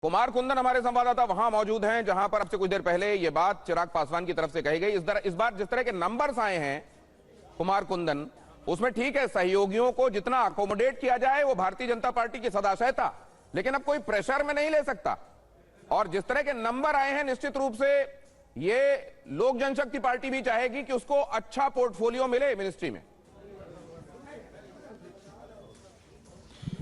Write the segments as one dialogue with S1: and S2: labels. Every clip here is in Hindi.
S1: कुमार कुंदन हमारे संवाददाता वहां मौजूद हैं जहां पर अब से कुछ देर पहले ये बात चिराग पासवान की तरफ से कही गई। इस बार जिस तरह के नंबर्स आए हैं कुमार कुंदन, उसमें ठीक है सहयोगियों को जितना अकोमोडेट किया जाए वो भारतीय जनता पार्टी की सदाशय था, लेकिन अब कोई प्रेशर में नहीं ले सकता। और जिस तरह के नंबर आए हैं निश्चित रूप से ये लोक जनशक्ति पार्टी भी चाहेगी कि उसको अच्छा पोर्टफोलियो मिले मिनिस्ट्री में।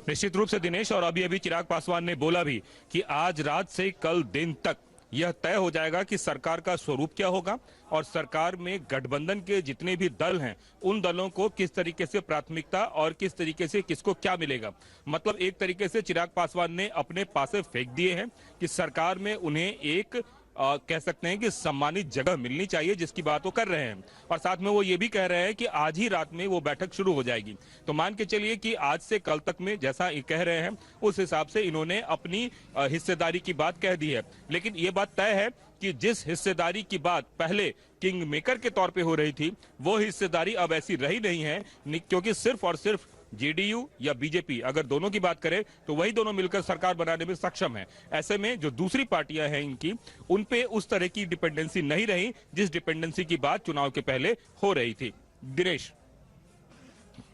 S2: निश्चित रूप से दिनेश, और अभी चिराग पासवान ने बोला भी कि आज रात से कल दिन तक यह तय हो जाएगा कि सरकार का स्वरूप क्या होगा और सरकार में गठबंधन के जितने भी दल हैं उन दलों को किस तरीके से प्राथमिकता और किस तरीके से किसको क्या मिलेगा। मतलब एक तरीके से चिराग पासवान ने अपने पासे फेंक दिए हैं कि सरकार में उन्हें एक कह सकते हैं कि सम्मानित जगह मिलनी चाहिए, जिसकी बात वो कर रहे हैं। और साथ में वो ये भी कह रहे हैं कि आज ही रात में वो बैठक शुरू हो जाएगी। तो मान के चलिए कि आज से कल तक में जैसा ये कह रहे हैं उस हिसाब से इन्होंने अपनी हिस्सेदारी की बात कह दी है। लेकिन ये बात तय है कि जिस हिस्सेदारी की बात पहले किंग मेकर के तौर पे हो रही थी वो हिस्सेदारी अब ऐसी रही नहीं है, क्योंकि सिर्फ और सिर्फ जेडीयू या बीजेपी अगर दोनों की बात करें तो वही दोनों मिलकर सरकार बनाने में सक्षम है। ऐसे में जो दूसरी पार्टियां हैं इनकी, उन पे उस तरह की डिपेंडेंसी नहीं रही जिस डिपेंडेंसी की बात चुनाव के पहले हो रही थी। दिनेश,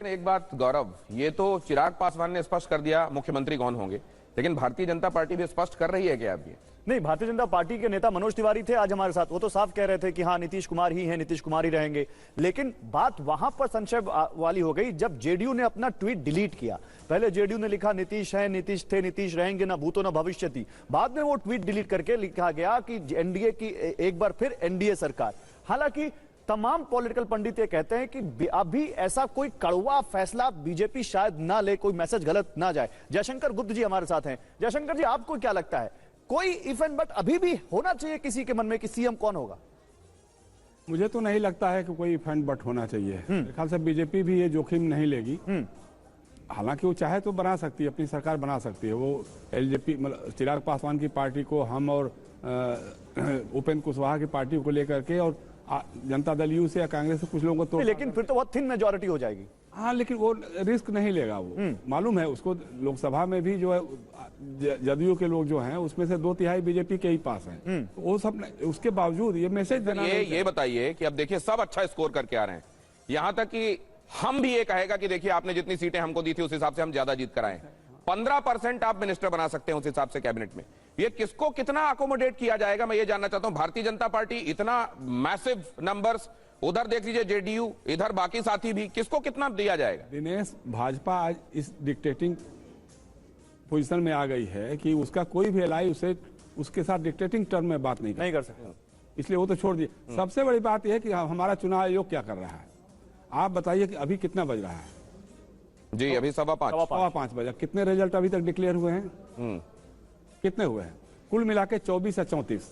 S1: एक बात गौरव, ये तो चिराग पासवान ने स्पष्ट कर दिया मुख्यमंत्री कौन होंगे, लेकिन भारतीय जनता पार्टी भी स्पष्ट कर रही है क्या अब ये?
S3: नहीं, भारतीय जनता पार्टी के नेता मनोज तिवारी थे आज हमारे साथ, वो तो साफ कह रहे थे कि हाँ नीतीश कुमार ही हैं, नीतीश कुमार ही रहेंगे। लेकिन बात वहां पर संशय वाली हो गई जब जेडीयू ने अपना ट्वीट डिलीट किया। पहले जेडीयू ने लिखा नीतीश है, नीतीश थे, नीतीश रहेंगे, ना भूतो ना भविष्यति। बाद में वो ट्वीट डिलीट करके लिखा गया कि एनडीए की एक बार फिर एनडीए सरकार। हालांकि तमाम पॉलिटिकल पंडित ये कहते हैं कि अभी ऐसा कोई कड़वा फैसला बीजेपी शायद ना ले, कोई मैसेज गलत ना जाए। जयशंकर गुप्ता जी हमारे साथ हैं। जयशंकर जी, आपको क्या लगता है, कोई इफ एंड बट अभी भी होना चाहिए किसी के मन में कि सीएम कौन होगा?
S4: मुझे तो नहीं लगता है कि कोई इफ एंड बट होना चाहिए। मेरे ख्याल से बीजेपी भी ये जोखिम नहीं लेगी। हालांकि वो चाहे तो बना सकती है, अपनी सरकार बना सकती है। वो एलजेपी मतलब चिराग पासवान की पार्टी को हम और उपेंद्र कुशवाहा की पार्टी को लेकर के और जनता दल यू से या कांग्रेस से कुछ लोगों को तो,
S3: लेकिन फिर तो बहुत थिन मेजोरिटी हो जाएगी।
S4: हाँ, लेकिन वो रिस्क नहीं लेगा। वो मालूम है उसको, लोकसभा में भी जो है जदयू के लोग जो हैं उसमें से 2/3 बीजेपी के ही पास हैं। वो सब उसके बावजूद ये मैसेज देना।
S1: ये बताइए कि अब देखिए सब अच्छा स्कोर करके आ रहे हैं, यहां तक कि हम भी ये कहेगा कि देखिए आपने जितनी सीटें हमको दी थी उस हिसाब से हम ज्यादा जीत कर आए। 15% आप मिनिस्टर बना सकते हैं उस हिसाब से कैबिनेट में। ये किसको कितना अकोमोडेट किया जाएगा, मैं ये जानना चाहता हूं। भारतीय जनता पार्टी इतना मैसिव नंबर्स, उधर देख लीजिए जेडीयू, इधर बाकी साथी भी, किसको कितना दिया जाएगा?
S4: दिनेश, भाजपा आज इस डिक्टेटिंग पोजीशन में आ गई है कि उसका कोई भी एलाई उसे उसके साथ डिक्टेटिंग टर्म में बात नहीं कर सकता, इसलिए वो तो छोड़ दिए। सबसे बड़ी बात यह है कि हमारा चुनाव आयोग क्या कर रहा है। आप बताइए कि अभी कितना बज रहा है?
S1: जी अभी 5:15
S4: बजा। कितने रिजल्ट अभी तक डिक्लेयर हुए हैं? कितने हुए हैं? कुल मिला के 24 या 34।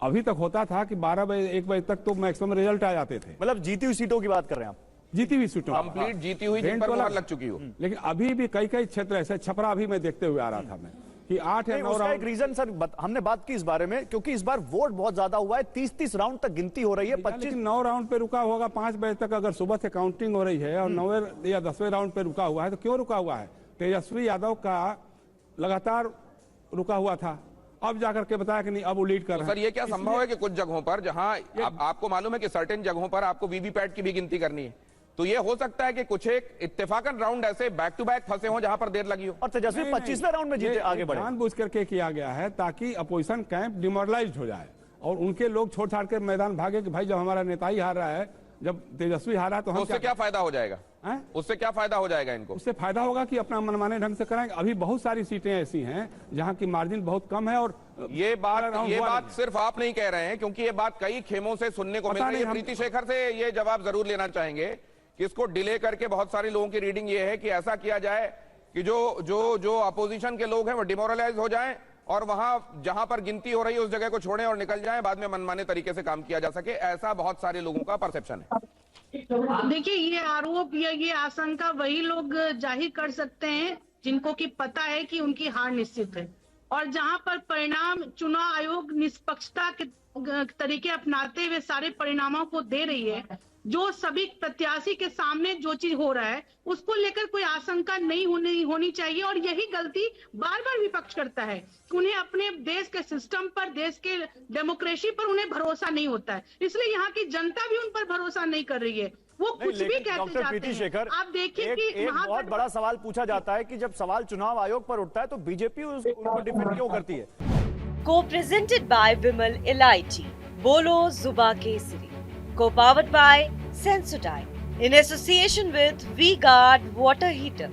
S4: अभी तक होता था कि 12 बजे 1 बजे तक तो मैक्सिमम रिजल्ट आ जाते थे।
S3: मतलब जीती हुई सीटों की बात कर रहे हैं आप?
S4: जीती हुई सीटों,
S1: कंप्लीट जीती हुई, जिन पर मुहर लग चुकी हो।
S4: लेकिन अभी भी कई क्षेत्र ऐसे, छपरा अभी मैं देखते हुए आ रहा था मैं कि 8 या 9 राउंड।
S3: एक रीजन सर हमने बात की इस बारे में, क्योंकि इस बार वोट बहुत ज्यादा हुआ है, 30-30 राउंड तक गिनती हो रही है।
S4: 9 राउंड पे रुका होगा 5 बजे तक। अगर सुबह से काउंटिंग हो रही है और 9वें या 10वें राउंड पे रुका हुआ है तो क्यों रुका हुआ है? तेजस्वी यादव का लगातार रुका हुआ था, अब जाकर के बताया कि नहीं अब वो लीड कर रहे हैं।
S1: सर ये क्या संभव है कि कुछ जगहों पर जहां आपको मालूम है कि सर्टेन जगहों पर आपको वीवीपैट की भी गिनती करनी है, तो ये हो सकता है कि कुछ एक इत्तेफाकन राउंड ऐसे बैक टू बैक फंसे हो जहां पर देर लगी हो
S3: और तेजस्वी 25वें राउंड में जीते आगे बढ़े।
S4: जानबूझ करके किया गया है ताकि अपोजिशन कैंप डिमोरलाइज हो जाए और उनके लोग छोड़ छाड़ के मैदान भागे कि भाई जब हमारा नेता ही हार रहा है, जब तेजस्वी हारा तो हम
S1: उससे क्या फायदा हो जाएगा? उससे क्या फायदा हो जाएगा इनको?
S4: उससे फायदा होगा कि अपना मनमाने ढंग से कराएंगे। अभी बहुत सारी सीटें ऐसी हैं जहां की मार्जिन बहुत कम है। और
S1: ये बात सिर्फ आप नहीं कह रहे हैं, क्योंकि ये बात कई खेमों से सुनने को मिल रही है। प्रीति शेखर से ये जवाब जरूर लेना चाहेंगे कि इसको डिले करके बहुत सारे लोगों की रीडिंग ये है कि ऐसा किया जाए कि जो अपोजिशन के लोग हैं वो डिमोरलाइज हो जाएं और वहां जहां पर गिनती हो रही है उस जगह को छोड़ें और निकल जाएं, बाद में मनमाने तरीके से काम किया जा सके। ऐसा बहुत सारे लोगों का परसेप्शन है।
S5: देखिए, ये आरोप या ये आशंका वही लोग जाहिर कर सकते हैं जिनको कि पता है कि उनकी हार निश्चित है, और जहां पर परिणाम चुनाव आयोग निष्पक्षता के तरीके अपनाते हुए सारे परिणामों को दे रही है, जो सभी प्रत्याशी के सामने जो चीज हो रहा है उसको लेकर कोई आशंका नहीं होनी चाहिए। और यही गलती बार बार विपक्ष करता है, उन्हें अपने देश के सिस्टम पर, देश के डेमोक्रेसी पर उन्हें भरोसा नहीं होता है, इसलिए यहाँ की जनता भी उन पर भरोसा नहीं कर रही है। वो कुछ भी कहते
S3: डॉक्टर प्रीति शेखर,
S5: आप देखिए कि
S3: एक बहुत बड़ा सवाल पूछा जाता है कि जब सवाल चुनाव आयोग पर उठता है तो बीजेपी उनको डिफेंड क्यों करती है?
S6: Co-presented by Vimal Elaichi, Bolo Zuba Kesari. Co-powered by Sensodyne in association with V-Guard Water Heater.